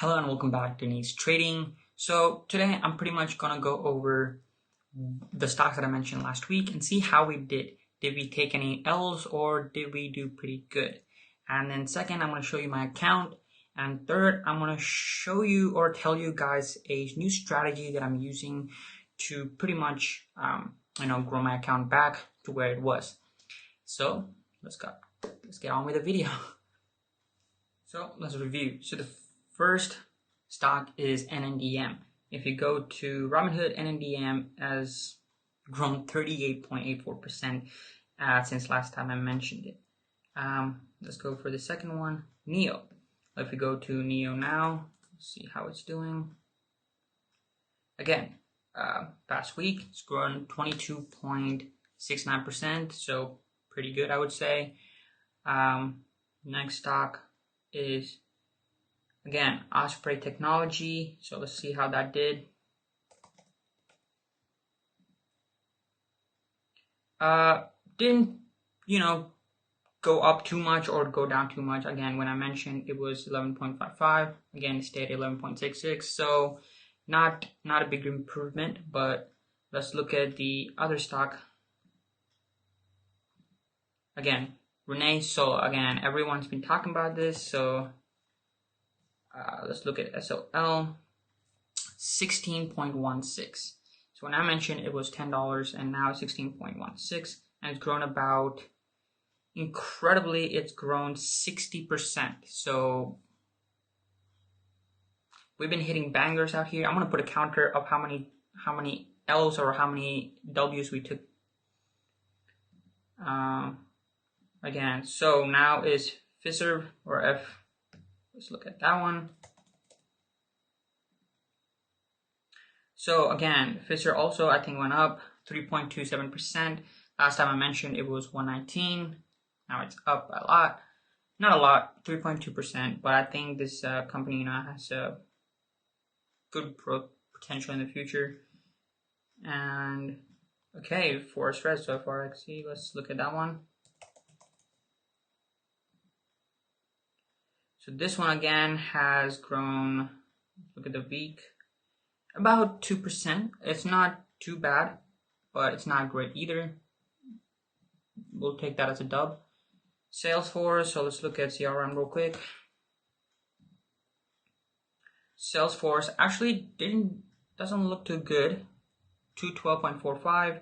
Hello and welcome back to Niche Trading. So today I'm pretty much gonna go over the stocks that I mentioned last week and see how we did. Did we take any L's or did we do pretty good? And then second, I'm gonna show you my account. And third, I'm gonna show you or tell you guys a new strategy that I'm using to pretty much grow my account back to where it was. So let's get on with the video. So let's review. So the first stock is NNDM. If you go to Robinhood, NNDM has grown 38.84% since last time I mentioned it. Let's go for the second one, NEO. If we go to NEO now, see how it's doing. Again, past week it's grown 22.69%, so pretty good, I would say. Next stock is again Osprey Technology. So let's see how that did. Didn't go up too much or go down too much. Again, when I mentioned it was 11.55, again it stayed at 11.66, so not a big improvement. But let's look at the other stock. Again, Renee. So again, everyone's been talking about this, so let's look at SOL, 16.16. So when I mentioned it was $10 and now 16.16, and it's grown about, incredibly, it's grown 60%. So we've been hitting bangers out here. I'm gonna put a counter of how many L's or how many W's we took. Again, so now is Fiserv or F. Let's look at that one. So again, Fiserv also I think went up 3.27%. Last time I mentioned it was 119. Now it's up a lot. Not a lot, 3.2%, but I think this company has a good growth potential in the future. And okay, for stress so far, XC, let's look at that one. So this one again has grown, look at the week, about 2%. It's not too bad, but it's not great either. We'll take that as a dub. Salesforce, so let's look at CRM real quick. Salesforce actually doesn't look too good. 212.45,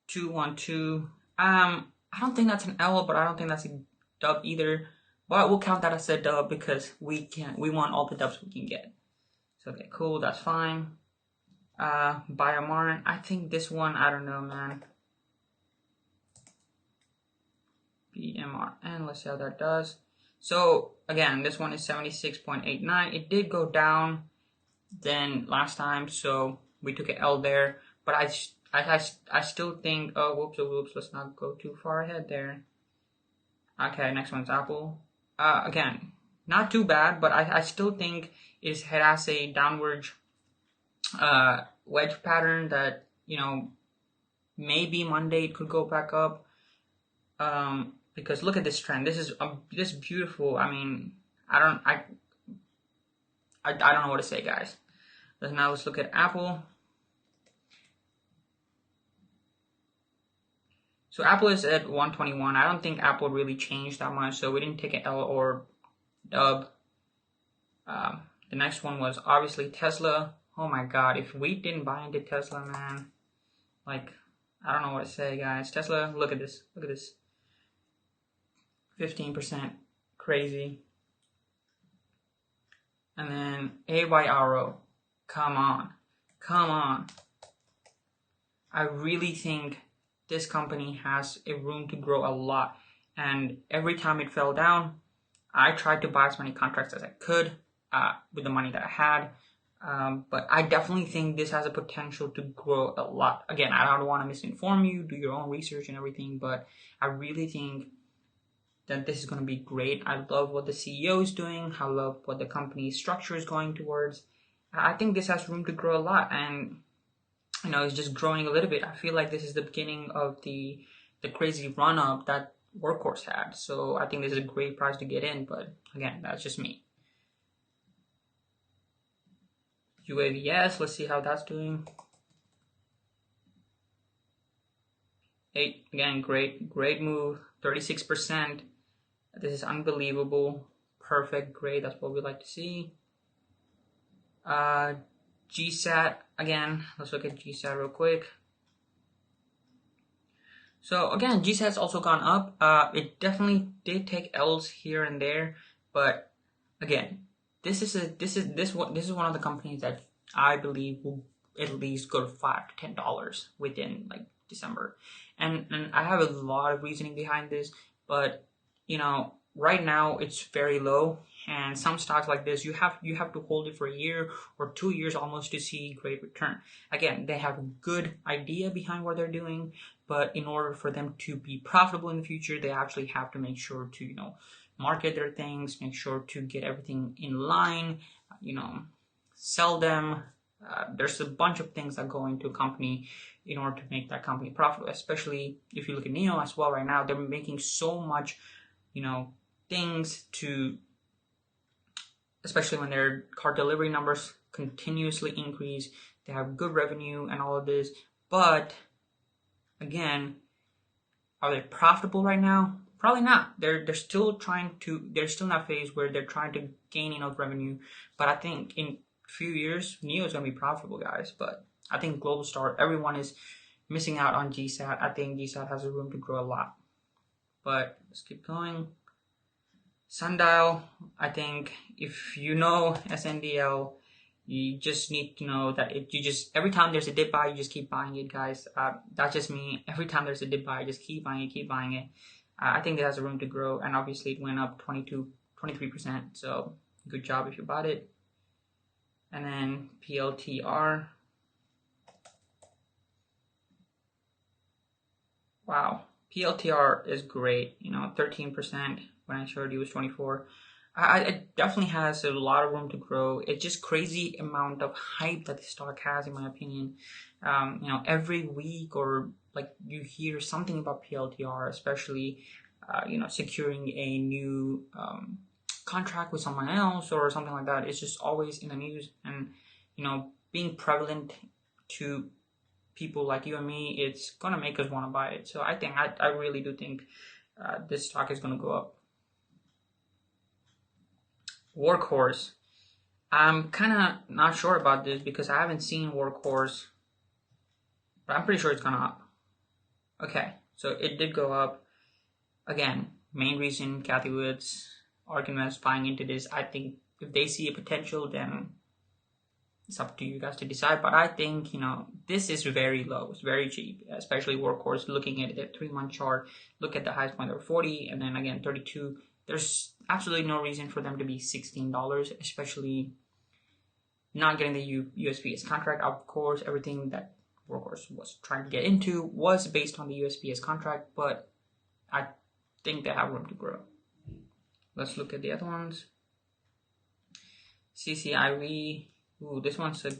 212. I don't think that's an L, but I don't think that's a dub either. But we'll count that as a dub because we want all the dubs we can get. So okay, cool, that's fine. BioMarin, I think this one, I don't know, man. BMRN, let's see how that does. So again, this one is 76.89. It did go down than last time, so we took an L there. But I still think, oh, whoops, let's not go too far ahead there. Okay, next one's Apple. Again, not too bad, but I still think it has a downward wedge pattern that, maybe Monday it could go back up. Because look at this trend. This is beautiful. I mean, I don't know what to say, guys. Now let's look at Apple. So Apple is at 121. I don't think Apple really changed that much, so we didn't take an L or dub. The next one was obviously Tesla. Oh my god, if we didn't buy into Tesla, man, like, I don't know what to say, guys. Tesla, look at this. 15%, crazy. And then AYRO, come on. I really think this company has a room to grow a lot. And every time it fell down, I tried to buy as many contracts as I could with the money that I had. But I definitely think this has a potential to grow a lot. Again, I don't want to misinform you, do your own research and everything, but I really think that this is going to be great. I love what the CEO is doing. I love what the company structure is going towards. I think this has room to grow a lot, and it's just growing a little bit. I feel like this is the beginning of the crazy run up that Workhorse had. So I think this is a great price to get in, but again, that's just me. UAVS, let's see how that's doing. 8, again, great move, 36%. This is unbelievable. Perfect, great, that's what we like to see. GSAT, again, let's look at GSAT real quick. So again, GSAT's also gone up. It definitely did take L's here and there, but again, this is one of the companies that I believe will at least go to $5 to $10 within like December, and I have a lot of reasoning behind this, but right now it's very low, and some stocks like this you have to hold it for a year or 2 years almost to see great return. Again, they have a good idea behind what they're doing, but in order for them to be profitable in the future, they actually have to make sure to market their things, make sure to get everything in line, sell them. There's a bunch of things that go into a company in order to make that company profitable, especially if you look at NIO as well right now. They're making so much, things to, especially when their car delivery numbers continuously increase. They have good revenue and all of this, but again, are they profitable right now? Probably not. They're still in that phase where they're trying to gain enough revenue. But I think in a few years, NIO is going to be profitable, guys. But I think Globalstar, everyone is missing out on GSAT. I think GSAT has a room to grow a lot. But let's keep going. Sundial, I think if you know SNDL, you just need to know that every time there's a dip buy, you just keep buying it, guys. That's just me. Every time there's a dip buy, just keep buying it. I think it has a room to grow, and obviously it went up 23%. So good job if you bought it. And then PLTR. Wow, PLTR is great. 13% when I showed you was 24%. It definitely has a lot of room to grow. It's just crazy amount of hype that the stock has, in my opinion. Every week or like you hear something about PLTR, especially securing a new contract with someone else or something like that. It's just always in the news, and being prevalent to people like you and me, it's gonna make us want to buy it. So I really do think this stock is gonna go up. Workhorse, I'm kind of not sure about this because I haven't seen Workhorse, but I'm pretty sure it's gone up. Okay, so it did go up. Again, main reason Cathie Woods, ARK Invest buying into this. I think if they see a potential, then it's up to you guys to decide. But I think, this is very low. It's very cheap, especially Workhorse. Looking at the 3-month chart, look at the highest point of 40 and then again 32. There's absolutely no reason for them to be $16, especially not getting the USPS contract. Of course, everything that Workhorse was trying to get into was based on the USPS contract, but I think they have room to grow. Let's look at the other ones. CCIV. Ooh, this one's a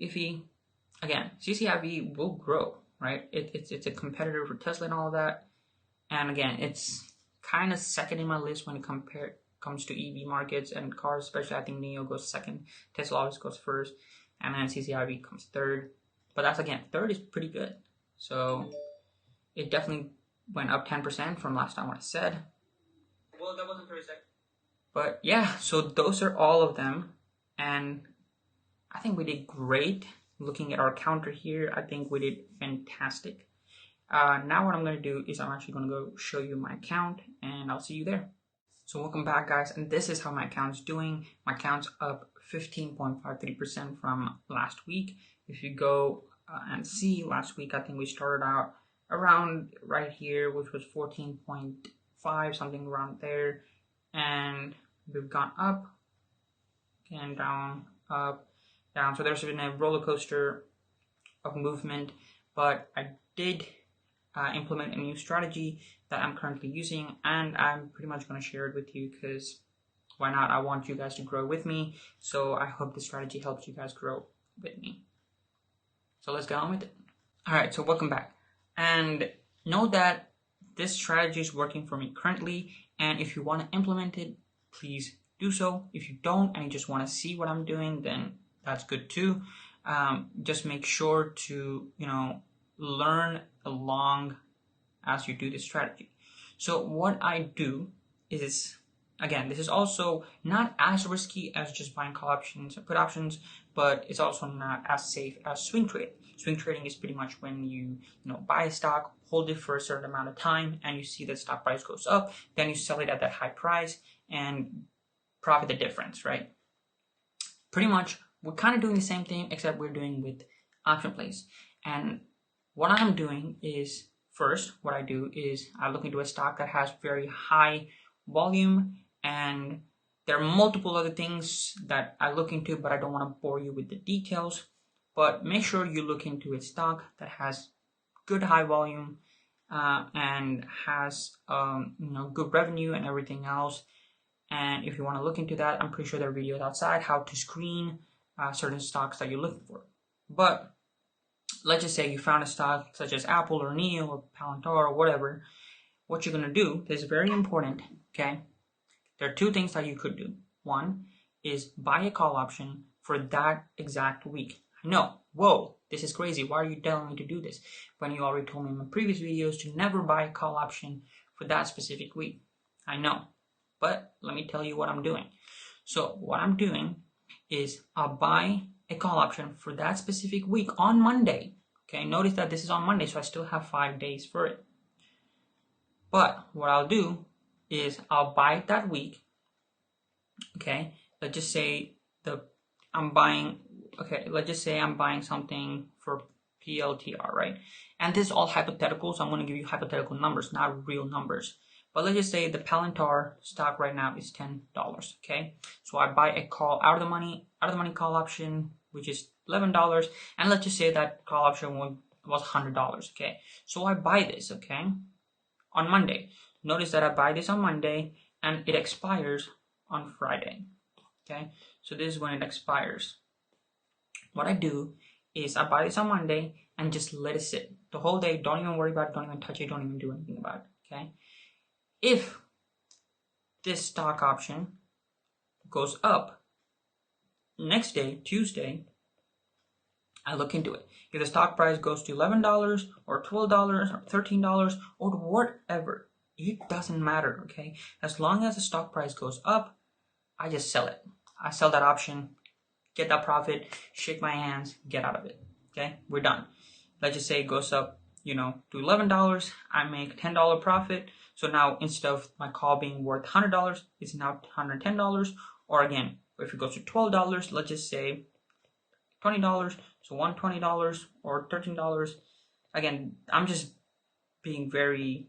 iffy. Again, CCIV will grow, right? It's a competitor for Tesla and all of that. And again, it's kind of second in my list when it comes to EV markets and cars, especially. I think NIO goes second, Tesla always goes first, and then CCIV comes third. But that's, again, third is pretty good. So it definitely went up 10% from last time when I said. Well, that wasn't 30 seconds. But yeah, so those are all of them. And I think we did great. Looking at our counter here, I think we did fantastic. Now what I'm going to do is I'm actually going to go show you my account, and I'll see you there. So welcome back, guys, and this is how my account's doing. My account's up 15.53% from last week. If you go and see, last week I think we started out around right here, which was 14.5, something around there, and we've gone up and down, up, down. So there's been a roller coaster of movement, but I did implement a new strategy that I'm currently using, and I'm pretty much going to share it with you because why not? I want you guys to grow with me, so I hope the strategy helps you guys grow with me. So let's get on with it. Alright, so welcome back, and know that this strategy is working for me currently, and if you want to implement it, please do so. If you don't and you just want to see what I'm doing, then that's good too. Just make sure to, learn along as you do this strategy. So what I do is, again, this is also not as risky as just buying call options or put options, but it's also not as safe as swing trading. Swing trading is pretty much when you buy a stock, hold it for a certain amount of time, and you see the stock price goes up, then you sell it at that high price and profit the difference, right? Pretty much, we're kind of doing the same thing, except we're doing with option plays. And what I'm doing is, first, what I do is I look into a stock that has very high volume, and there are multiple other things that I look into, but I don't want to bore you with the details. But make sure you look into a stock that has good high volume and has good revenue and everything else. And if you want to look into that, I'm pretty sure there are videos outside how to screen certain stocks that you're looking for. But let's just say you found a stock such as Apple or NIO or Palantir or whatever. What you're going to do is very important, okay? There are two things that you could do. One is buy a call option for that exact week. I know, whoa, this is crazy. Why are you telling me to do this when you already told me in my previous videos to never buy a call option for that specific week? I know, but let me tell you what I'm doing. So what I'm doing is I'll buy a call option for that specific week on Monday. Okay, notice that this is on Monday, so I still have 5 days for it. But what I'll do is I'll buy it that week. Okay, let's just say I'm buying something for PLTR, right? And this is all hypothetical, so I'm going to give you hypothetical numbers, not real numbers. But let's just say the Palantir stock right now is $10. Okay, so I buy a call out of the money call option, which is $11, and let's just say that call option was $100. Okay, so I buy this, okay, on Monday. Notice that I buy this on Monday and it expires on Friday. Okay, so this is when it expires. What I do is I buy this on Monday and just let it sit the whole day. Don't even worry about it. Don't even touch it. Don't even do anything about it. Okay. If this stock option goes up next day, Tuesday, I look into it. If the stock price goes to $11 or $12 or $13 or whatever, it doesn't matter, okay? As long as the stock price goes up, I just sell it. I sell that option, get that profit, shake my hands, get out of it, okay? We're done. Let's just say it goes up, to $11, I make $10 profit. So now instead of my call being worth $100, it's now $110. Or again, if it goes to $12, let's just say $20, so $120 or $13. Again, I'm just being very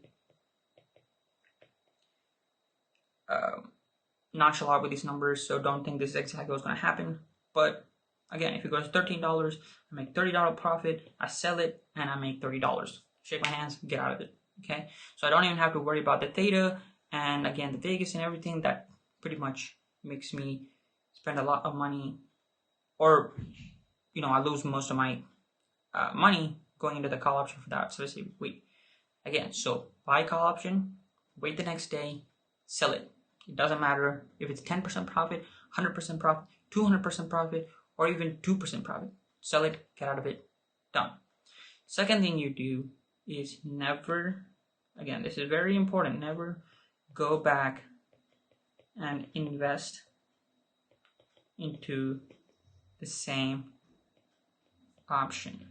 nonchalant with these numbers, so don't think this is exactly what's going to happen. But again, if it goes to $13, I make $30 profit, I sell it, and I make $30. Shake my hands, get out of it. Okay, so I don't even have to worry about the theta and again the Vegas and everything. That pretty much makes me spend a lot of money, or I lose most of my money going into the call option for that specific week. Again, so buy call option, wait the next day, sell it. It doesn't matter if it's 10% profit, 100% profit, 200% profit, or even 2% profit. Sell it, get out of it, done. Second thing you do is never, again, this is very important, never go back and invest into the same option.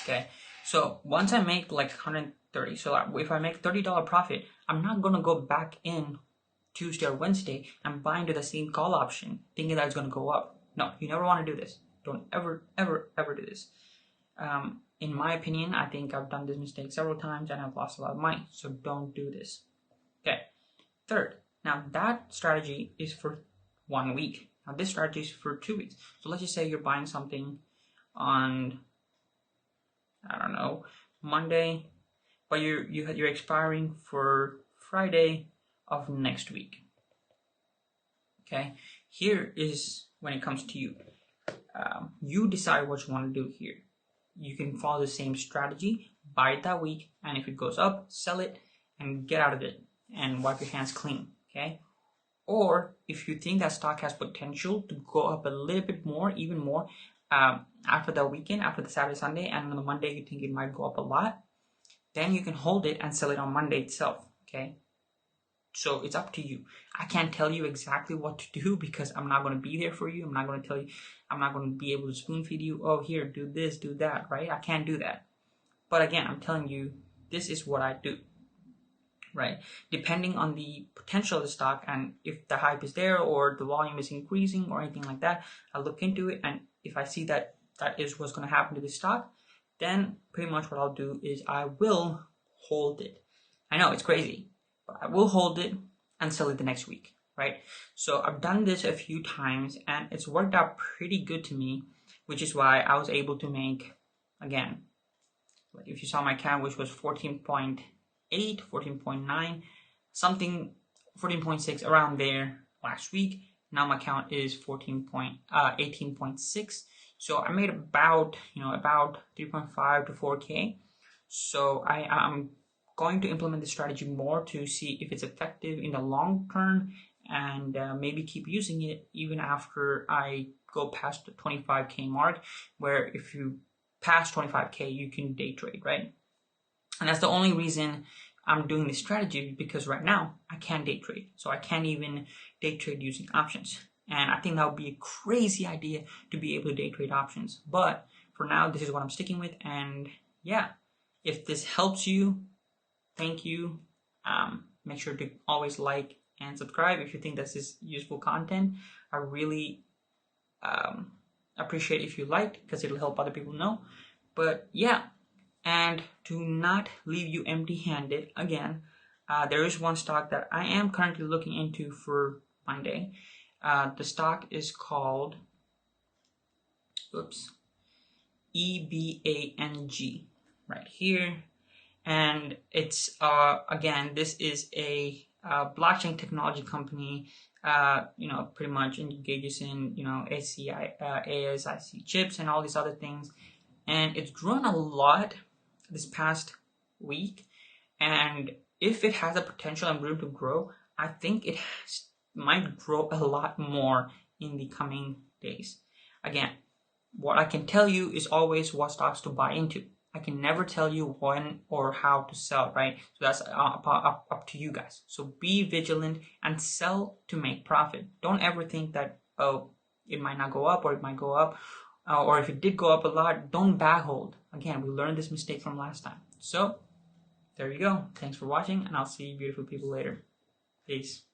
Okay, so once I make like 130, so if I make $30 profit, I'm not gonna go back in Tuesday or Wednesday and buy into the same call option thinking that it's gonna go up. No, you never want to do this. Don't ever do this. In my opinion, I think I've done this mistake several times and I've lost a lot of money. So don't do this. Okay. Third, now that strategy is for 1 week. Now this strategy is for 2 weeks. So let's just say you're buying something on, I don't know, Monday, but you're expiring for Friday of next week. Okay. Here is when it comes to you. You decide what you want to do here. You can follow the same strategy, buy it that week, and if it goes up, sell it and get out of it and wipe your hands clean, okay? Or if you think that stock has potential to go up a little bit more, even more, after the weekend, after the Saturday, Sunday, and on the Monday you think it might go up a lot, then you can hold it and sell it on Monday itself, okay? So it's up to you. I can't tell you exactly what to do because I'm not going to be there for you. I'm not going to tell you, I'm not going to be able to spoon feed you, oh, here, do this, do that, right? I can't do that. But again, I'm telling you, this is what I do, right? Depending on the potential of the stock and if the hype is there or the volume is increasing or anything like that, I look into it. And if I see that that is what's going to happen to the stock, then pretty much what I'll do is I will hold it. I know it's crazy, but I will hold it and sell it the next week, right? So I've done this a few times and it's worked out pretty good to me, which is why I was able to make, again, if you saw my count, which was 14.8, 14.9, something, 14.6, around there last week. Now my count is 18.6. So I made about 3.5 to 4K. So I'm going to implement this strategy more to see if it's effective in the long term and maybe keep using it even after I go past the 25K mark, where if you pass 25K, you can day trade, right? And that's the only reason I'm doing this strategy, because right now I can't day trade. So I can't even day trade using options. And I think that would be a crazy idea to be able to day trade options. But for now, this is what I'm sticking with. And yeah, if this helps you, thank you. Make sure to always like and subscribe if you think this is useful content. I really appreciate if you liked, because it'll help other people know. But yeah, and to not leave you empty-handed, again, there is one stock that I am currently looking into for Monday. The stock is called EBANG right here, and it's again, this is a blockchain technology company. Pretty much engages in ASIC chips and all these other things, and it's grown a lot this past week. And if it has a potential and room to grow, I think it might grow a lot more in the coming days. Again, what I can tell you is always what stocks to buy into. I can never tell you when or how to sell, right? So that's up to you guys. So be vigilant and sell to make profit. Don't ever think that, oh, it might not go up or it might go up. Or if it did go up a lot, don't bag hold. Again, we learned this mistake from last time. So there you go. Thanks for watching, and I'll see you beautiful people later. Peace.